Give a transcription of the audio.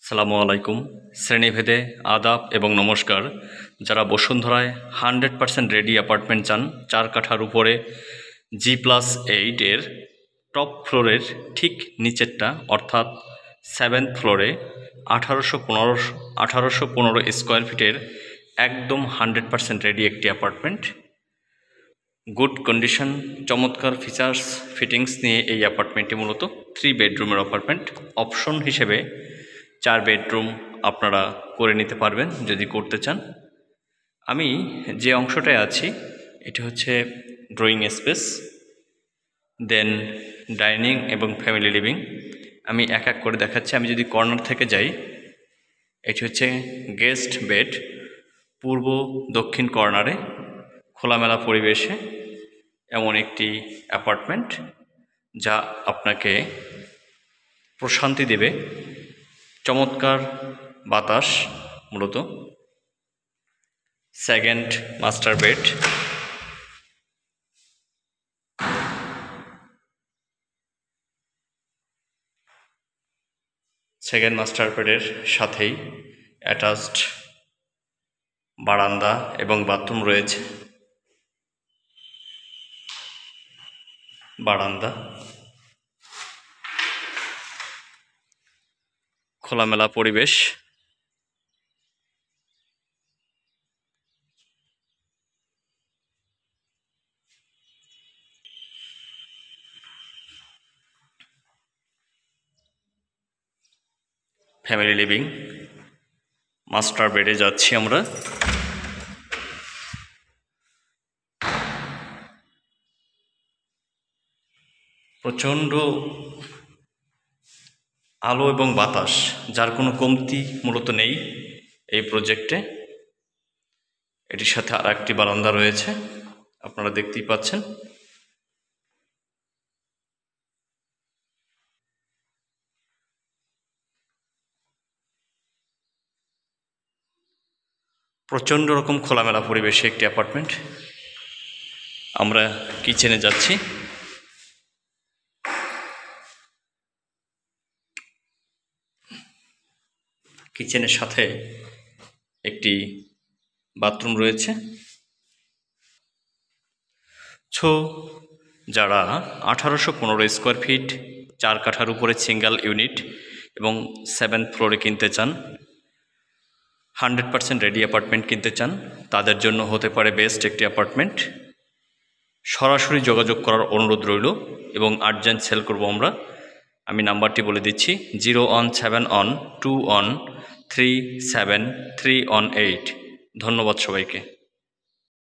সালামু আলাইকুম। শ্রেণীভেদে আদাব এবং নমস্কার। যারা বসুন্ধরায় 100% রেডি অ্যাপার্টমেন্ট চান, 4 কাঠার উপরে G+8 এর টপ ফ্লোরের ঠিক নিচেরটা অর্থাৎ 7th ফ্লোরে 1815 স্কোয়ার ফিটের একদম 100% রেডি একটি অ্যাপার্টমেন্ট, গুড কন্ডিশন, চমৎকার ফিচার্স ফিটিংস নিয়ে এই অ্যাপার্টমেন্টটি মূলত 3 বেডরুমের অ্যাপার্টমেন্ট। অপশন হিসেবে 4 বেডরুম আপনারা করে নিতে পারবেন যদি করতে চান। আমি যে অংশটায় আছি এটি হচ্ছে ড্রয়িং স্পেস, দেন ডাইনিং এবং ফ্যামিলি লিভিং। আমি এক এক করে দেখাচ্ছি। আমি যদি কর্নার থেকে যাই, এটি হচ্ছে গেস্ট বেড, পূর্ব দক্ষিণ কর্নারে খোলামেলা পরিবেশে এমন একটি অ্যাপার্টমেন্ট যা আপনাকে প্রশান্তি দেবে, চমৎকার বাতাস মূলত। Second master bed, second master বেডের সাথেই অ্যাটাচড বারান্দা এবং বাথরুম রয়েছে। বারান্দা, খোলামেলা পরিবেশ, ফ্যামিলি লিভিং। মাস্টার বেডে যাচ্ছি আমরা। প্রচণ্ড আলো এবং বাতাস, যার কোনো কমতি মূলত নেই এই প্রজেক্টে। এটির সাথে আর একটি বারান্দা রয়েছে, আপনারা দেখতেই পাচ্ছেন। প্রচণ্ড রকম খোলামেলা পরিবেশে একটি অ্যাপার্টমেন্ট। আমরা কিচেনে যাচ্ছি। কিচেনের সাথে একটি বাথরুম রয়েছে। যারা 1815 স্কোয়ার ফিট 4 কাঠার উপরে সিঙ্গেল ইউনিট এবং 7th ফ্লোরে কিনতে চান, 100% রেডি অ্যাপার্টমেন্ট কিনতে চান, তাদের জন্য হতে পারে বেস্ট একটি অ্যাপার্টমেন্ট। সরাসরি যোগাযোগ করার অনুরোধ রইল এবং আর্জেন্ট সেল করব আমরা। আমি নাম্বারটি বলে দিচ্ছি, 01712137318। ধন্যবাদ সবাইকে।